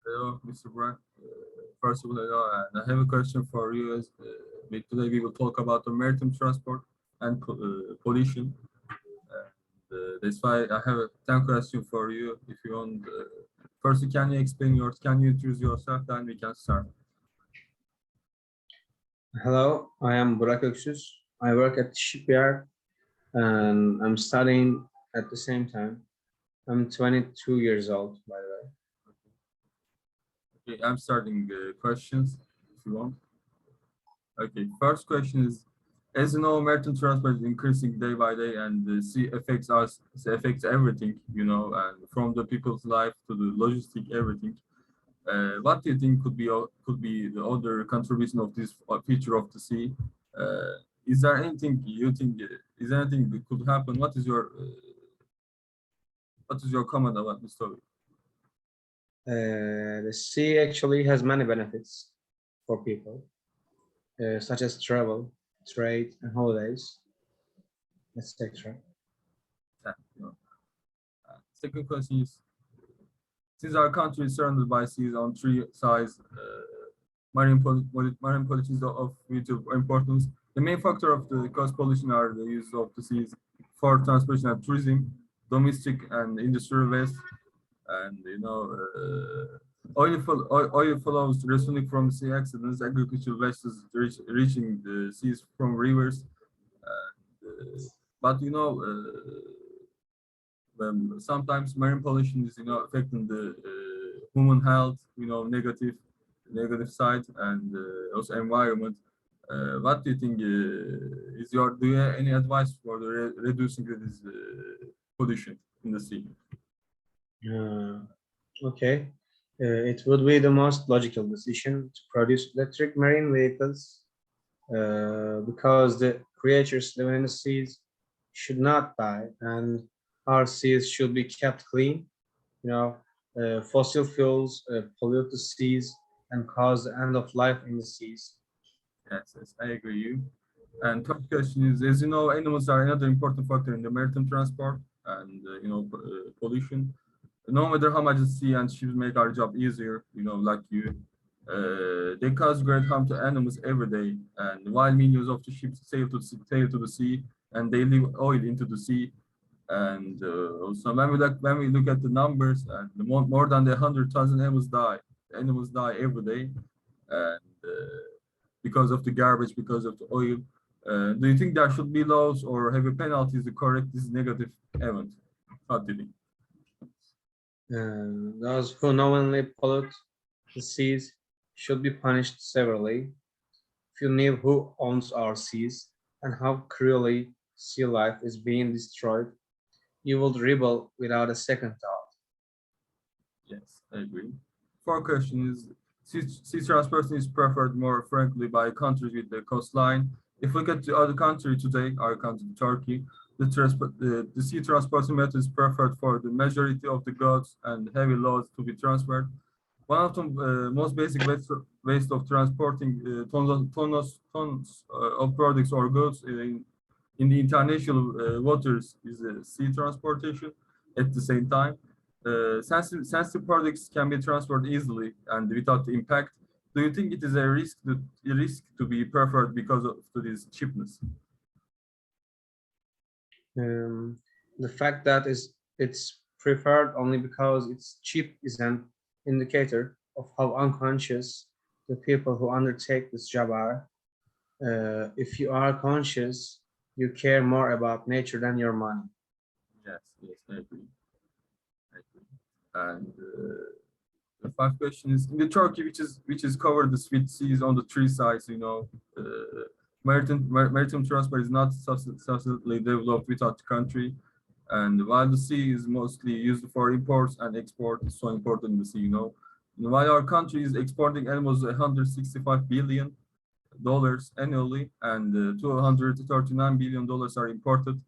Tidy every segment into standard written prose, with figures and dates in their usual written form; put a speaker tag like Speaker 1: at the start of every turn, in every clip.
Speaker 1: Hello, Mr. Brock. First of all, hello, and I have a question for you. Today we will talk about the maritime transport and pollution. That's why I have a 10 question for you. If you want, first, can you introduce yourself? Then we can start.
Speaker 2: Hello, I am Burak Öksüz. I work at the shipyard and I'm studying at the same time. I'm 22 years old, by the way.
Speaker 1: Okay, I'm starting questions if you want. Okay, first question is, as you know, maritime transport is increasing day by day, and the sea affects us, affects everything, you know, and from the people's life to the logistic, everything. What do you think could be the other contribution of this feature of the sea? Is there anything you think? Is there anything that could happen? What is your comment about the story?
Speaker 2: The sea actually has many benefits for people, such as travel, trade, and holidays, etc.
Speaker 1: Yeah, you know. Second question is, since our country is surrounded by seas on three sides, marine pollution is of vital importance. The main factor of the cost pollution are the use of the seas for transportation and tourism, domestic and industrial waste, and oil flows resulting from sea accidents, agricultural wastes reaching the seas from rivers. But sometimes marine pollution is affecting the human health, negative side, and also environment. What do you think do you have any advice for the reducing this pollution in the sea?
Speaker 2: Okay. It would be the most logical decision to produce electric marine vehicles because the creatures living in the seas should not die and our seas should be kept clean. Fossil fuels pollute the seas and cause the end of life in the seas.
Speaker 1: Yes, I agree you. And third question is, as you know, animals are another important factor in the maritime transport and pollution. No matter how much the sea and ships make our job easier, like you, they cause great harm to animals every day. And while millions of the ships sail to the sea, and they leave oil into the sea, and also when we look at the numbers, and more than 100,000 animals die every day, and because of the garbage, because of the oil. Do you think there should be laws or have a penalties to correct this negative event? What do you think?
Speaker 2: Those who knowingly pollute the seas should be punished severely. If you knew who owns our seas and how cruelly sea life is being destroyed, you would rebel without a second thought.
Speaker 1: Yes, I agree. Fourth question is, sea transportation is preferred more frequently by countries with the coastline. If we look at the other country today, our country, Turkey, the sea transportation method is preferred for the majority of the goods and heavy loads to be transferred. One of the most basic ways of transporting tons of products or goods in the international waters is sea transportation. At the same time, sensitive products can be transferred easily and without the impact. Do you think it is a risk to be preferred because of this cheapness?
Speaker 2: The fact that it's preferred only because it's cheap is an indicator of how unconscious the people who undertake this job are. If you are conscious, you care more about nature than your money.
Speaker 1: Yes, I agree. And the fifth question is, in the Turkey, which is covered the with seas on the three sides, maritime transport is not substantially developed without the country. And while the sea is mostly used for imports and export, it's so important in the sea, And while our country is exporting almost $165 billion annually, and $239 billion are imported,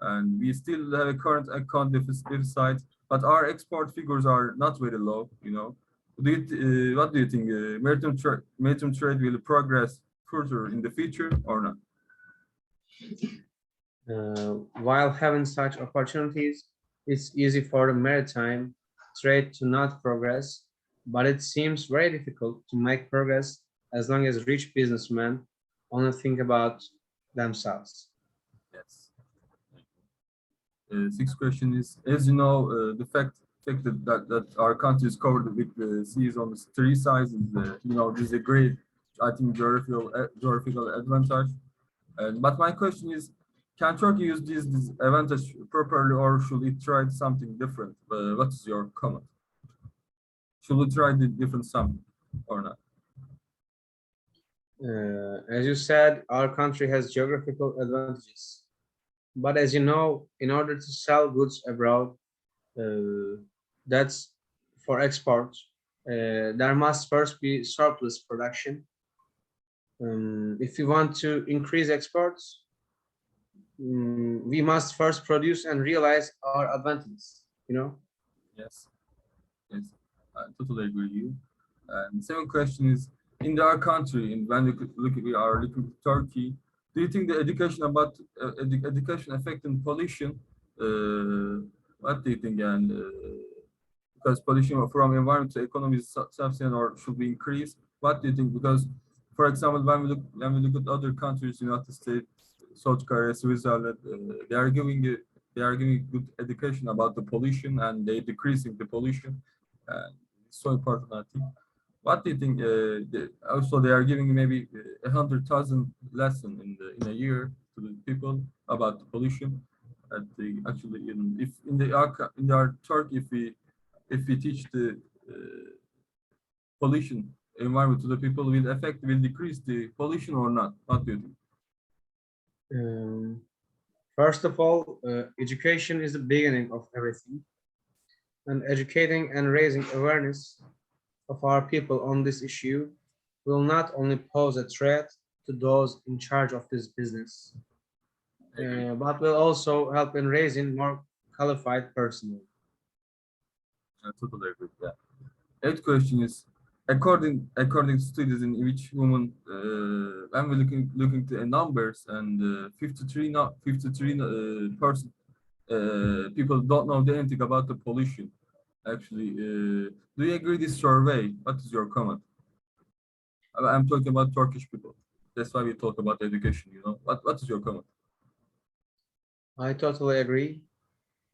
Speaker 1: and we still have a current account deficit, but our export figures are not very low, What do you think? Maritime trade will progress further in the future or not?
Speaker 2: While having such opportunities, it's easy for the maritime trade to not progress but it seems very difficult to make progress as long as rich businessmen only think about themselves.
Speaker 1: Yes. Sixth question is, as you know, the fact that our country is covered with the seas on the three sides is, this is a great, I think, geographical advantage. But my question is, can Turkey use this advantage properly, or should it try something different? What is your comment? Should we try the different something or not?
Speaker 2: As you said, our country has geographical advantages. But as you know, in order to sell goods abroad, uh, that's for export, there must first be surplus production. If we want to increase exports, we must first produce and realize our advantages, you know?
Speaker 1: Yes, yes, I totally agree with you. And second question is, in our country, and when we are looking to Turkey, do you think the education about education affecting pollution? What do you think? And because pollution from environment to economy is substantial or should be increased. What do you think? Because, for example, when we look at other countries, United States, South Korea, Switzerland, they are giving good education about the pollution and they decreasing the pollution. And it's so important, I think. What do you think? Also, they are giving maybe 100,000 lesson in a year to the people about the pollution. Actually, if in our Turkey, if we teach the pollution environment to the people, will decrease the pollution or not? What do you think?
Speaker 2: Um, First of all, education is the beginning of everything, and educating and raising awareness of our people on this issue will not only pose a threat to those in charge of this business,
Speaker 1: I agree.
Speaker 2: but will also help in raising more qualified personnel.
Speaker 1: I totally agree with that. Eighth question is, according to studies in which women, when we looking to numbers and 53 percent people don't know anything about the pollution. Actually, do you agree this survey? What is your comment? I'm talking about Turkish people. That's why we talk about education. What is your comment?
Speaker 2: I totally agree,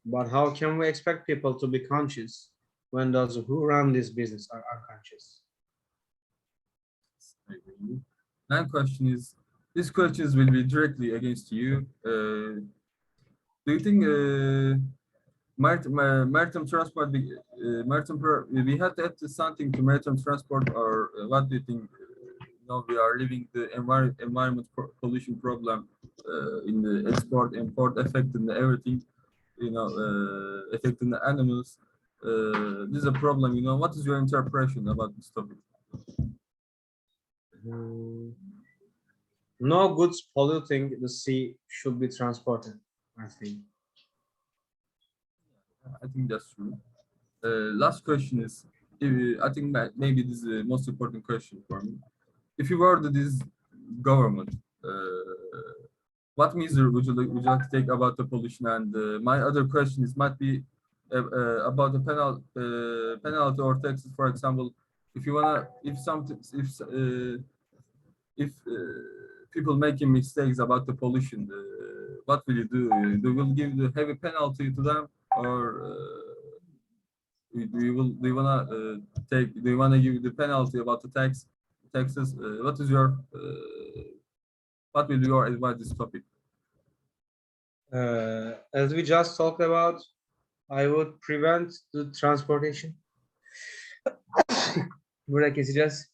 Speaker 2: but how can we expect people to be conscious when those who run this business are unconscious?
Speaker 1: I agree. Ninth question is, these questions will be directly against you. Do you think maritime transport, we had to add something to maritime transport, or what do you think? We are living the environment pollution problem in the export, import, affecting everything, affecting the animals. This is a problem, What is your interpretation about this topic?
Speaker 2: Hmm, No goods polluting the sea should be transported, I think.
Speaker 1: I think that's true. Last question is, I think that maybe this is the most important question for me. If you were this government, what measure would you like to take about the pollution? And my other question is might be about the penalty or taxes. For example, if you wanna, if people making mistakes about the pollution, what will you do? Do you will give the heavy penalty to them, or do you wanna give the penalty about the taxes? What will your advice this topic?
Speaker 2: As we just talked about, I would prevent the transportation. Burada keseceğiz.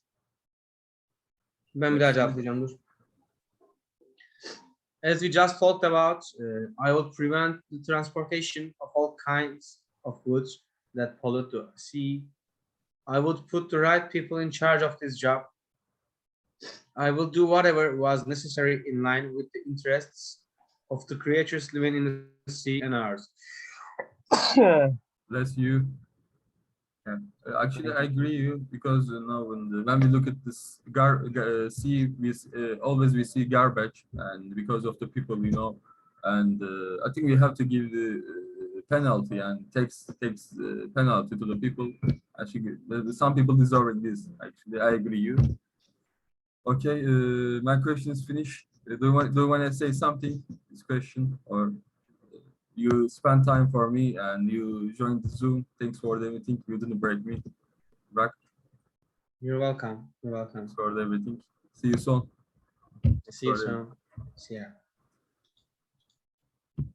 Speaker 2: Ben bir daha cevaplayacağım, dur. As we just talked about, I would prevent the transportation of all kinds of goods that pollute the sea. I would put the right people in charge of this job. I will do whatever was necessary in line with the interests of the creatures living in the sea and ours.
Speaker 1: Bless you. Yeah. Actually, I agree you because when we look at this sea, always we see garbage, and because of the people, and I think we have to give the penalty and tax penalty to the people Actually, some people deserve this. Actually, I agree you. Okay, my question is finished. Do you want to say something? This question, or you spent time for me and you joined the Zoom. Thanks for everything. You didn't break me. Right?
Speaker 2: You're welcome. You're
Speaker 1: Thanks
Speaker 2: welcome.
Speaker 1: for everything. See you soon. Thanks
Speaker 2: See you
Speaker 1: for everything.
Speaker 2: soon. See ya.